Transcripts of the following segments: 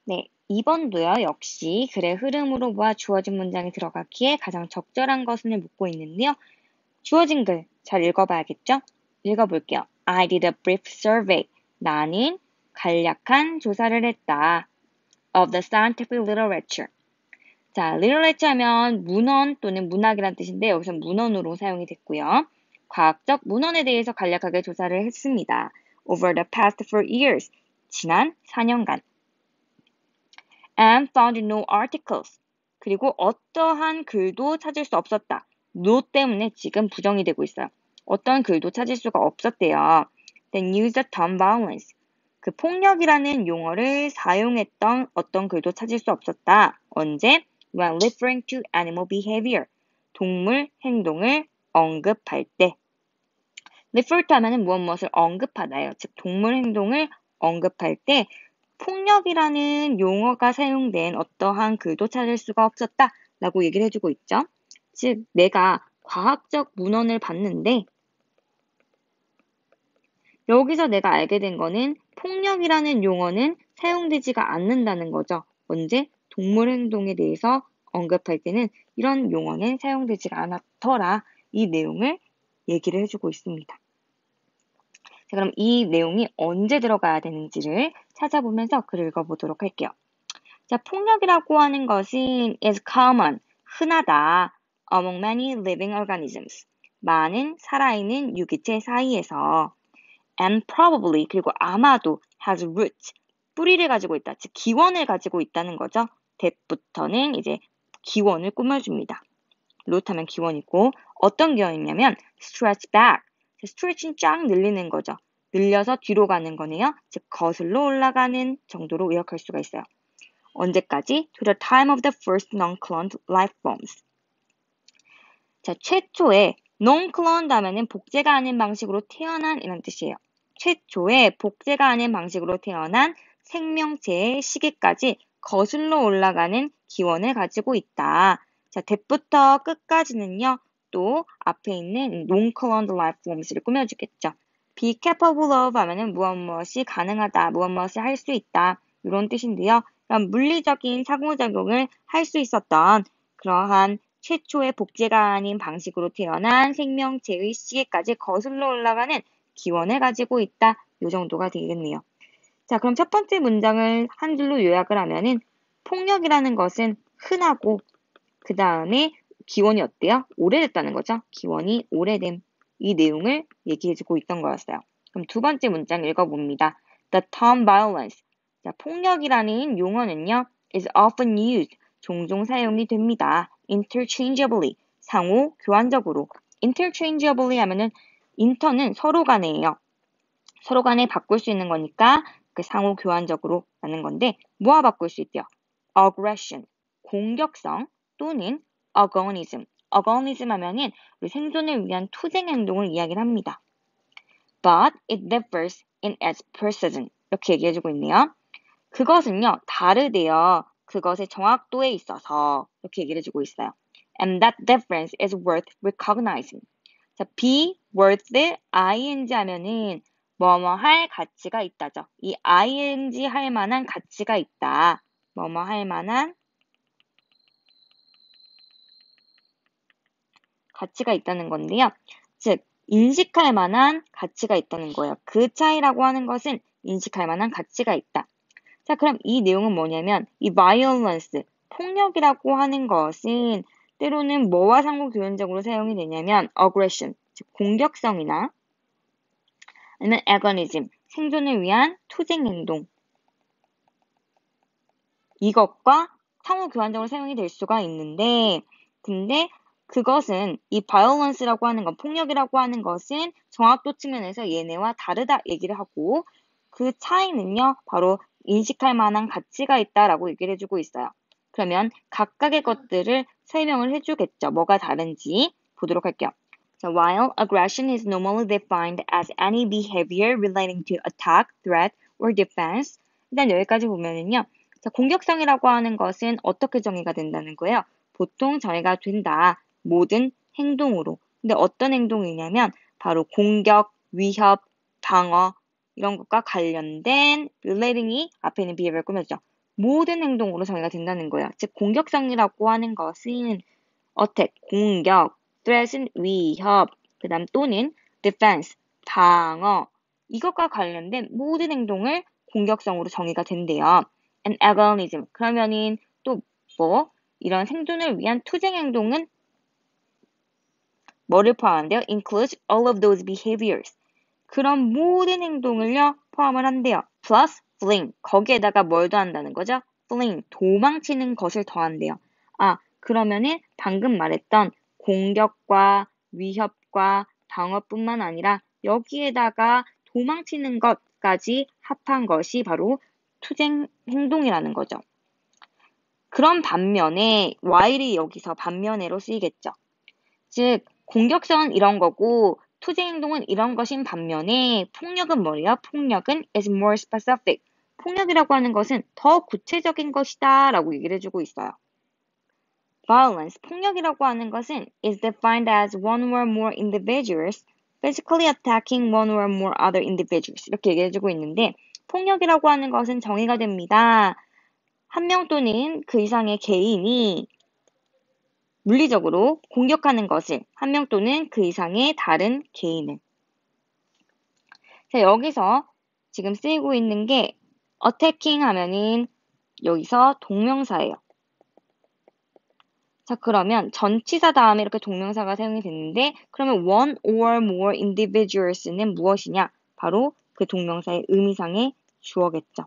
네, 2번도요, 역시 글의 흐름으로 보아 주어진 문장이 들어가기에 가장 적절한 것을 묻고 있는데요. 주어진 글 잘 읽어봐야겠죠? 읽어볼게요. I did a brief survey. 나는 간략한 조사를 했다. Of the scientific literature. 자, literature 하면 문헌 또는 문학이란 뜻인데 여기서 문헌으로 사용이 됐고요. 과학적 문헌에 대해서 간략하게 조사를 했습니다. Over the past 4 years. 지난 4년간. And found no articles. 그리고 어떠한 글도 찾을 수 없었다. no 때문에 지금 부정이 되고 있어요. 어떤 글도 찾을 수가 없었대요. Then use the term violence. 그 폭력이라는 용어를 사용했던 어떤 글도 찾을 수 없었다. 언제? When referring to animal behavior. 동물 행동을 언급할 때. refer to 하면은 무엇을 언급하다예요. 즉 동물 행동을 언급할 때 폭력이라는 용어가 사용된 어떠한 글도 찾을 수가 없었다 라고 얘기를 해주고 있죠. 즉 내가 과학적 문헌을 봤는데 여기서 내가 알게 된 거는 폭력이라는 용어는 사용되지가 않는다는 거죠. 언제? 동물 행동에 대해서 언급할 때는 이런 용어는 사용되지가 않았더라. 이 내용을 얘기를 해주고 있습니다. 자, 그럼 이 내용이 언제 들어가야 되는지를 찾아보면서 글을 읽어보도록 할게요. 자, 폭력이라고 하는 것은 is common, 흔하다. among many living organisms. 많은 살아있는 유기체 사이에서 and probably, 그리고 아마도 has roots, 뿌리를 가지고 있다. 즉, 기원을 가지고 있다는 거죠. that부터는 이제 기원을 꾸며줍니다. root 하면 기원이고 어떤 기원이냐면 stretch back, stretching 쫙 늘리는 거죠. 늘려서 뒤로 가는 거네요. 즉, 거슬러 올라가는 정도로 의역할 수가 있어요. 언제까지? To the time of the first non-cloned life forms. 자, 최초의 non-cloned 하면은 복제가 아닌 방식으로 태어난 이런 뜻이에요. 최초의 복제가 아닌 방식으로 태어난 생명체의 시기까지 거슬러 올라가는 기원을 가지고 있다. 자, that부터 끝까지는요. 또 앞에 있는 non-cloned life forms를 꾸며주겠죠. be capable of 하면은 무엇이 가능하다, 무엇이 할 수 있다 이런 뜻인데요. 그럼 물리적인 상호작용을 할 수 있었던 그러한 최초의 복제가 아닌 방식으로 태어난 생명체의 시기까지 거슬러 올라가는 기원을 가지고 있다. 이 정도가 되겠네요. 자, 그럼 첫 번째 문장을 한 줄로 요약을 하면은 폭력이라는 것은 흔하고 그 다음에 기원이 어때요? 오래됐다는 거죠. 기원이 오래됨. 이 내용을 얘기해주고 있던 거였어요. 그럼 두 번째 문장 읽어봅니다. The term violence. 자, 폭력이라는 용어는요, is often used. 종종 사용이 됩니다. interchangeably. 상호 교환적으로. interchangeably 하면은 inter는 서로 간에예요. 서로 간에 바꿀 수 있는 거니까 그 상호 교환적으로 라는 건데 뭐와 바꿀 수 있대요? aggression. 공격성 또는 agonism. agonism 하면은 우리 생존을 위한 투쟁 행동을 이야기를 합니다. But it differs in its precision. 이렇게 얘기해주고 있네요. 그것은요, 다르대요. 그것의 정확도에 있어서 이렇게 얘기를 해주고 있어요. And that difference is worth recognizing. 자, be worth ing 하면은 뭐뭐 할 가치가 있다죠. 이 ing 할 만한 가치가 있다. 뭐뭐 할 만한 가치가 있다는 건데요. 즉, 인식할 만한 가치가 있다는 거예요. 그 차이라고 하는 것은 인식할 만한 가치가 있다. 자, 그럼 이 내용은 뭐냐면 이 violence, 폭력이라고 하는 것은 때로는 뭐와 상호교연적으로 사용이 되냐면 aggression, 즉 공격성이나 아니면 agonism, 생존을 위한 투쟁 행동 이것과 상호교환적으로 사용이 될 수가 있는데 근데 그것은 이 violence라고 하는 건 폭력이라고 하는 것은 정확도 측면에서 얘네와 다르다 얘기를 하고 그 차이는요 바로 인식할 만한 가치가 있다라고 얘기를 해주고 있어요. 그러면 각각의 것들을 설명을 해주겠죠. 뭐가 다른지 보도록 할게요. So, while aggression is normally defined as any behavior relating to attack, threat, or defense, 일단 여기까지 보면은요. 자, 공격성이라고 하는 것은 어떻게 정의가 된다는 거예요? 보통 정의가 된다. 모든 행동으로. 근데 어떤 행동이냐면 바로 공격, 위협, 방어 이런 것과 관련된 relating이 앞에 있는 behavior 꾸며주죠. 모든 행동으로 정의가 된다는 거예요. 즉 공격성이라고 하는 것은 attack, 공격, threat은 위협, 그 다음 또는 defense, 방어, 이것과 관련된 모든 행동을 공격성으로 정의가 된대요. and agonism, 그러면은 또 뭐 이런 생존을 위한 투쟁 행동은 뭐를 포함한대요? includes all of those behaviors. 그런 모든 행동을요 포함을 한대요. plus fleeing, 거기에다가 뭘 더한다는 거죠? fleeing, 도망치는 것을 더한대요. 그러면은 방금 말했던 공격과 위협과 방어뿐만 아니라 여기에다가 도망치는 것까지 합한 것이 바로 투쟁 행동이라는 거죠. 그런 반면에 while이 여기서 반면에로 쓰이겠죠. 즉 공격성은 이런 거고 투쟁 행동은 이런 것인 반면에 폭력은 뭐예요? 폭력은 is more specific. 폭력이라고 하는 것은 더 구체적인 것이다 라고 얘기를 해주고 있어요. Violence, 폭력이라고 하는 것은 is defined as one or more individuals physically attacking one or more other individuals. 이렇게 얘기해주고 있는데 폭력이라고 하는 것은 정의가 됩니다. 한 명 또는 그 이상의 개인이 물리적으로 공격하는 것을 한 명 또는 그 이상의 다른 개인을. 자, 여기서 지금 쓰이고 있는 게 attacking 하면은 여기서 동명사예요. 자, 그러면 전치사 다음에 이렇게 동명사가 사용이 됐는데 그러면 one or more individuals는 무엇이냐? 바로 그 동명사의 의미상의 주어겠죠.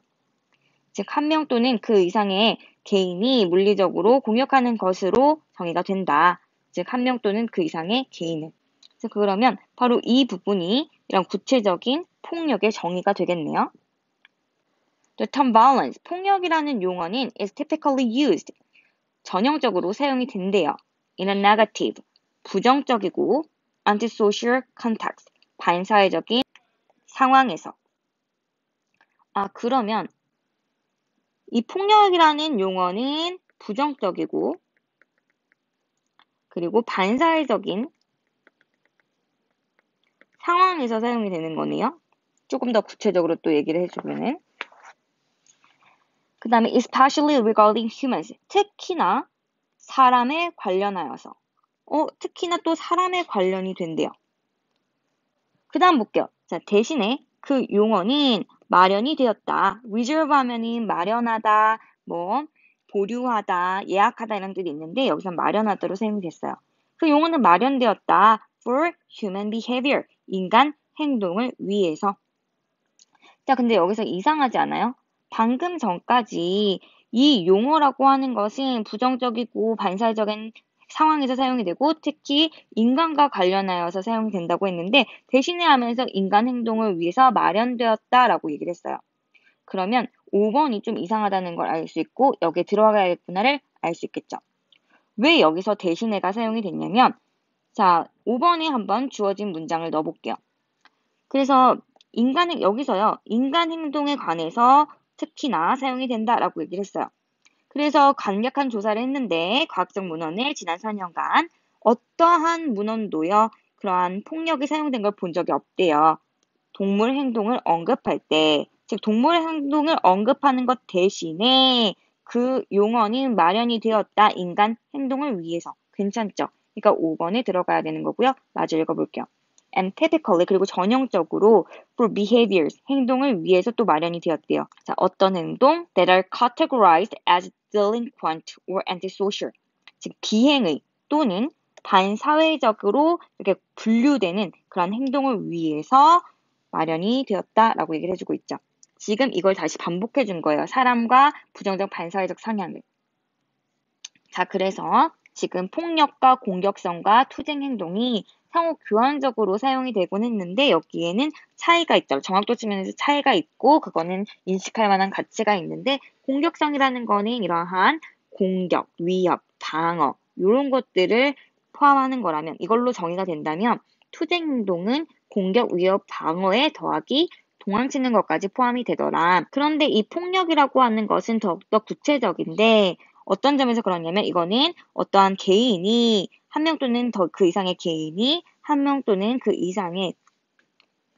즉, 한 명 또는 그 이상의 개인이 물리적으로 공격하는 것으로 정의가 된다. 즉, 한 명 또는 그 이상의 개인을. 자, 그러면 바로 이 부분이 이런 구체적인 폭력의 정의가 되겠네요. The term violence, 폭력이라는 용어는 is typically used, 전형적으로 사용이 된대요. in a negative, 부정적이고 antisocial context, 반사회적인 상황에서. 그러면 이 폭력이라는 용어는 부정적이고 그리고 반사회적인 상황에서 사용이 되는 거네요. 조금 더 구체적으로 또 얘기를 해주면은 그 다음에 especially regarding humans, 특히나 사람에 관련하여서 특히나 또 사람에 관련이 된대요. 그 다음 볼게요. 자, 대신에 그 용어는 마련이 되었다. reserve 하면은 마련하다, 보류하다, 예약하다 이런 뜻이 있는데 여기서 마련하다로 사용이 됐어요. 그 용어는 마련되었다. for human behavior, 인간 행동을 위해서. 자, 근데 여기서 이상하지 않아요? 방금 전까지 이 용어라고 하는 것은 부정적이고 반사적인 상황에서 사용이 되고 특히 인간과 관련하여서 사용이 된다고 했는데 대신에 하면서 인간 행동을 위해서 마련되었다라고 얘기를 했어요. 그러면 5번이 좀 이상하다는 걸 알 수 있고 여기에 들어가야겠구나를 알 수 있겠죠. 왜 여기서 대신에가 사용이 됐냐면 자, 5번에 한번 주어진 문장을 넣어볼게요. 그래서 여기서요, 인간 행동에 관해서 특히나 사용이 된다라고 얘기를 했어요. 그래서 간략한 조사를 했는데 과학적 문헌에 지난 4년간 어떠한 문헌도요, 그러한 폭력이 사용된 걸 본 적이 없대요. 동물 행동을 언급할 때, 즉 동물 행동을 언급하는 것 대신에 그 용어는 마련이 되었다. 인간 행동을 위해서. 괜찮죠? 그러니까 5번에 들어가야 되는 거고요. 마저 읽어볼게요. And typically, 그리고 전형적으로 for behaviors, 행동을 위해서 또 마련이 되었대요. 자, 어떤 행동 that are categorized as delinquent or antisocial, 즉 비행의 또는 반사회적으로 이렇게 분류되는 그런 행동을 위해서 마련이 되었다라고 얘기를 해주고 있죠. 지금 이걸 다시 반복해 준 거예요. 사람과 부정적 반사회적 상향을. 자, 그래서 지금 폭력과 공격성과 투쟁 행동이 상호 교환적으로 사용이 되곤 했는데 여기에는 차이가 있죠. 정확도 측면에서 차이가 있고 그거는 인식할 만한 가치가 있는데 공격성이라는 거는 이러한 공격, 위협, 방어 이런 것들을 포함하는 거라면 이걸로 정의가 된다면 투쟁 행동은 공격, 위협, 방어에 더하기 도망치는 것까지 포함이 되더라. 그런데 이 폭력이라고 하는 것은 더욱더 구체적인데 어떤 점에서 그러냐면 이거는 어떠한 개인이 한 명 또는 더 그 이상의 개인이 한 명 또는 그 이상의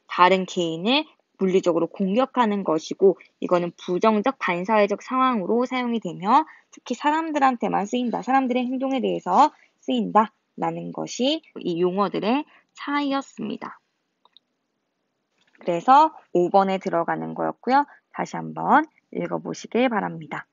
다른 개인을 물리적으로 공격하는 것이고 이거는 부정적 반사회적 상황으로 사용이 되며 특히 사람들한테만 쓰인다. 사람들의 행동에 대해서 쓰인다. 라는 것이 이 용어들의 차이였습니다. 그래서 5번에 들어가는 거였고요. 다시 한번 읽어보시길 바랍니다.